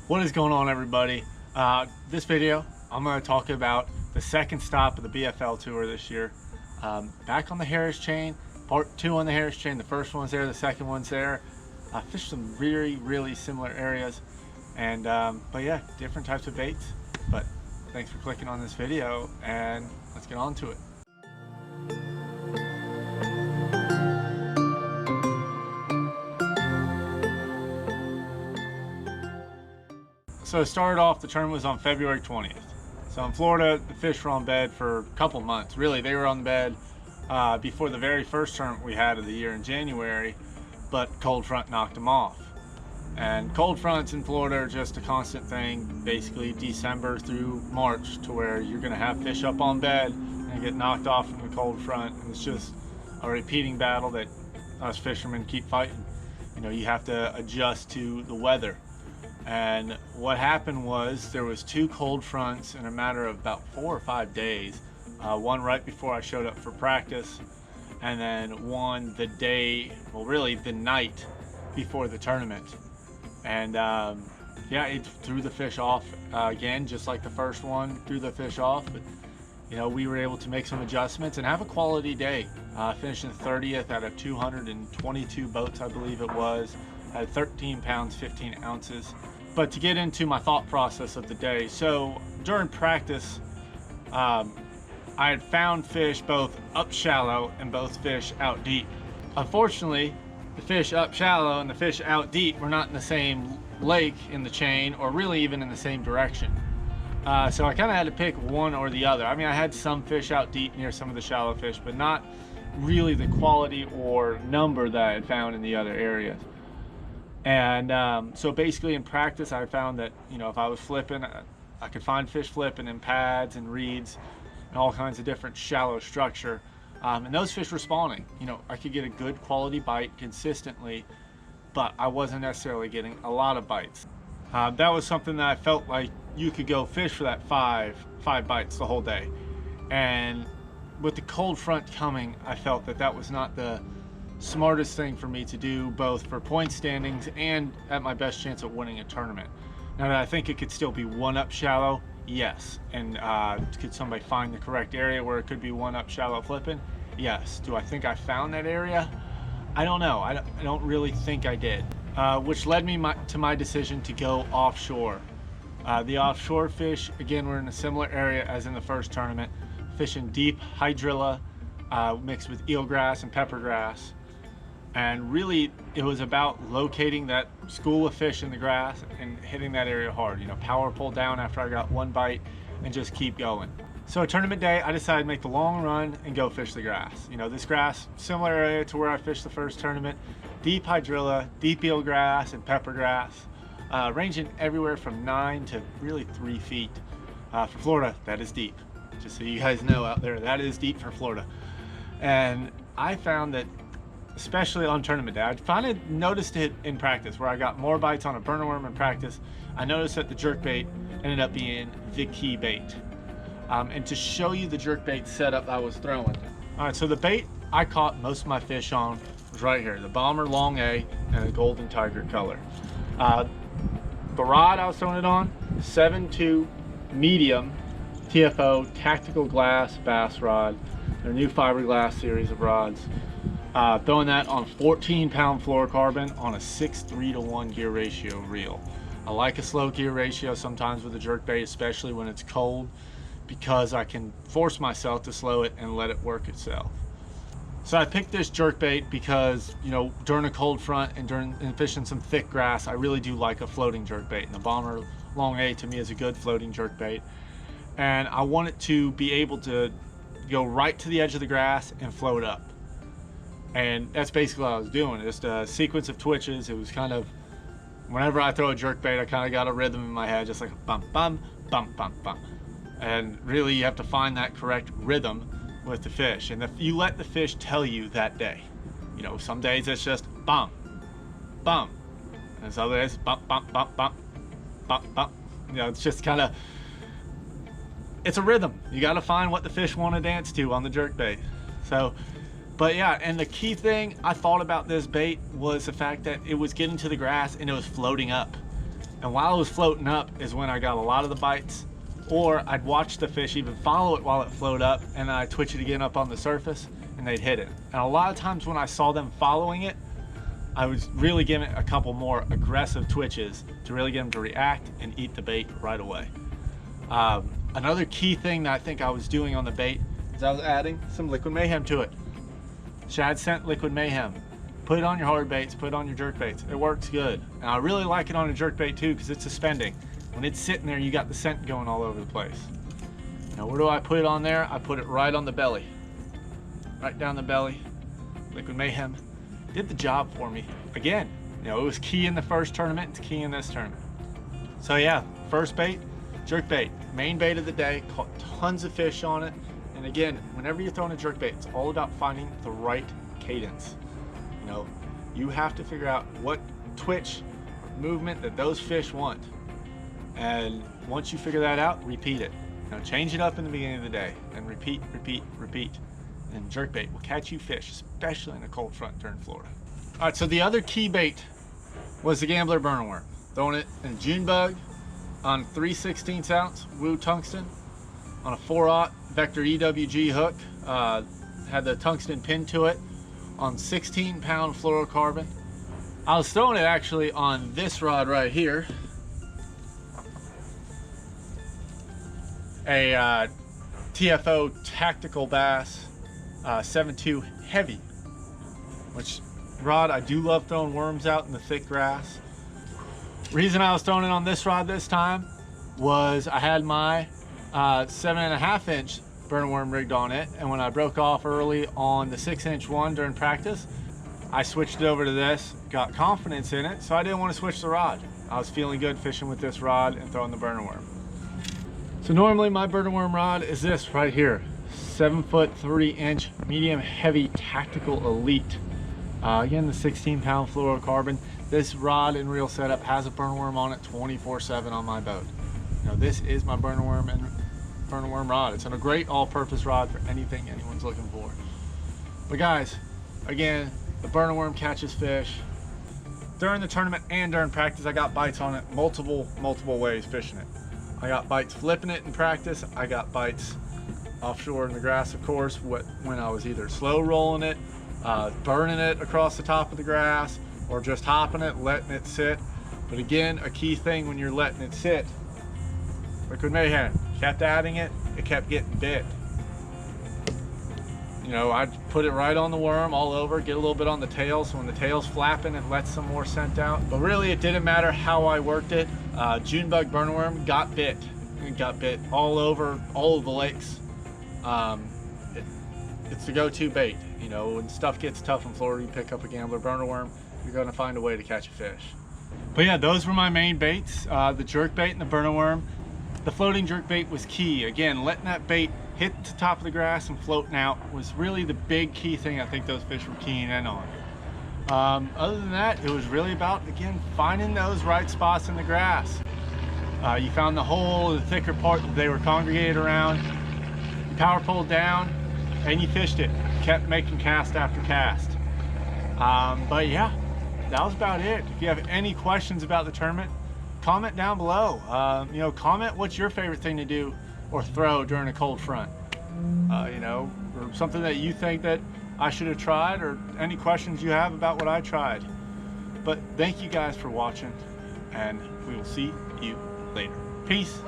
What is going on, everybody? This video, I'm going to talk about the second stop of the BFL tour this year. Back on the Harris chain, part 2 on the Harris chain. The first one's there, the second one's there. I fished some really similar areas, and but yeah, different types of baits. But thanks for clicking on this video, and let's get on to it. So it started off, the tournament was on February 20th. So in Florida, the fish were on bed for a couple months. Really, they were on bed before the very first tournament we had of the year in January, but cold front knocked them off. And cold fronts in Florida are just a constant thing, basically December through March, to where you're gonna have fish up on bed and get knocked off from the cold front. And it's just a repeating battle that us fishermen keep fighting. You know, you have to adjust to the weather. And what happened was there was 2 cold fronts in a matter of about 4 or 5 days. One right before I showed up for practice, and then one the day, well really the night before the tournament. And yeah, it threw the fish off again, just like the first one threw the fish off. But you know, we were able to make some adjustments and have a quality day. Finishing 30th out of 222 boats, I believe it was. Had 13 pounds, 15 ounces. But to get into my thought process of the day, so during practice, I had found fish both up shallow and both fish out deep. Unfortunately, the fish up shallow and the fish out deep were not in the same lake in the chain, or really even in the same direction. So I kind of had to pick one or the other. I mean, I had some fish out deep near some of the shallow fish, but not really the quality or number that I had found in the other areas. And so basically in practice, I found that, you know, if I was flipping, I could find fish flipping in pads and reeds and all kinds of different shallow structure. And those fish were spawning. You know, I could get a good quality bite consistently, but I wasn't necessarily getting a lot of bites. That was something that I felt like you could go fish for that five bites the whole day. And with the cold front coming, I felt that that was not the smartest thing for me to do, both for point standings and at my best chance at winning a tournament. Now, that I think it could still be one up shallow, yes. And could somebody find the correct area where it could be one up shallow flipping? Yes. Do I think I found that area? I don't know. I don't really think I did, which led me to my decision to go offshore. The offshore fish, again, we're in a similar area as in the first tournament, fishing deep hydrilla mixed with eelgrass and peppergrass. And really, it was about locating that school of fish in the grass and hitting that area hard. You know, power pull down after I got one bite and just keep going. So tournament day, I decided to make the long run and go fish the grass. You know, this grass, similar area to where I fished the first tournament, deep hydrilla, deep eelgrass and peppergrass, ranging everywhere from 9 to really 3 feet. For Florida, that is deep. Just so you guys know out there, that is deep for Florida. And I found that, especially on tournament day, I finally noticed it in practice where I got more bites on a burner worm in practice. I noticed that the jerkbait ended up being the key bait. And to show you the jerkbait setup I was throwing. All right, so the bait I caught most of my fish on was right here, the Bomber Long A and the Golden Tiger color. The rod I was throwing it on, 7.2 medium TFO tactical glass bass rod, their new fiberglass series of rods. Throwing that on 14-pound fluorocarbon on a 6:3-to-1 gear ratio reel. I like a slow gear ratio sometimes with a jerkbait, especially when it's cold, because I can force myself to slow it and let it work itself. So I picked this jerkbait because, you know, during a cold front and fishing some thick grass, I really do like a floating jerkbait. And the Bomber Long A to me is a good floating jerkbait. And I want it to be able to go right to the edge of the grass and float up. And that's basically what I was doing, just a sequence of twitches. It was kind of, whenever I throw a jerkbait, I kind of got a rhythm in my head, just like a bump, bump, bump, bump, bump. And really, you have to find that correct rhythm with the fish. And if you let the fish tell you that day, you know, some days it's just bump, bump. And some other days, bump, bump, bump, bump, bump, bump. You know, it's just kind of, it's a rhythm. You got to find what the fish want to dance to on the jerkbait. So, but yeah, and the key thing I thought about this bait was the fact that it was getting to the grass and it was floating up. And while it was floating up is when I got a lot of the bites, or I'd watch the fish even follow it while it floated up, and then I'd twitch it again up on the surface and they'd hit it. And a lot of times when I saw them following it, I was really giving it a couple more aggressive twitches to really get them to react and eat the bait right away. Another key thing that I think I was doing on the bait is I was adding some liquid mayhem to it. Shad scent liquid mayhem. Put it on your hard baits, put it on your jerk baits. It works good. And I really like it on a jerk bait too, because it's suspending. When it's sitting there, you got the scent going all over the place. Now, where do I put it on there? I put it right on the belly. Right down the belly. Liquid mayhem did the job for me. Again, you know, it was key in the first tournament, it's key in this tournament. So yeah, first bait, jerk bait. Main bait of the day, caught tons of fish on it. And again, whenever you're throwing a jerk bait, it's all about finding the right cadence. You know, you have to figure out what twitch or movement that those fish want. And once you figure that out, repeat it. Now change it up in the beginning of the day and repeat, repeat, repeat. And jerkbait will catch you fish, especially in a cold front during Florida. All right, so the other key bait was the Gambler burner worm. Throwing it in June bug on 3/16 ounce Woo tungsten on a 4/0 Vector EWG hook. Had the tungsten pin to it on 16-pound fluorocarbon. I was throwing it actually on this rod right here. A TFO Tactical Bass 7.2 heavy, which rod I do love throwing worms out in the thick grass. Reason I was throwing it on this rod this time was I had my 7.5 inch burner worm rigged on it, and when I broke off early on the 6-inch one during practice, I switched it over to this, got confidence in it, so I didn't want to switch the rod. I was feeling good fishing with this rod and throwing the burner worm. So normally my burner worm rod is this right here, 7-foot 3-inch medium heavy tactical elite. Again, the 16-pound fluorocarbon. This rod and reel setup has a burner worm on it 24/7 on my boat. Now this is my burner worm and burner worm rod. It's a great all-purpose rod for anything anyone's looking for. But guys, again, the burner worm catches fish. During the tournament and during practice, I got bites on it multiple ways fishing it. I got bites flipping it in practice. I got bites offshore in the grass, of course, when I was either slow rolling it, burning it across the top of the grass, or just hopping it, letting it sit. But again, a key thing when you're letting it sit, liquid mayhem. Kept adding it, it kept getting bit. You know, I'd put it right on the worm all over, get a little bit on the tail, so when the tail's flapping, it lets some more scent out. But really, it didn't matter how I worked it. June bug burner worm got bit. It got bit all over all of the lakes. It's the go-to bait. You know, when stuff gets tough in Florida, you pick up a Gambler burner worm, you're gonna find a way to catch a fish. But yeah, those were my main baits, the jerk bait and the burner worm. The floating jerk bait was key. Again, letting that bait hit the top of the grass and floating out was really the big key thing I think those fish were keying in on. Other than that, it was really about, again, finding those right spots in the grass. You found the hole, the thicker part that they were congregated around, you power pulled down, and you fished it. Kept making cast after cast. But yeah, that was about it. If you have any questions about the tournament, comment down below. You know, comment what's your favorite thing to do or throw during a cold front. You know, or something that you think that I should have tried, or any questions you have about what I tried. But thank you guys for watching, and we will see you later. Peace.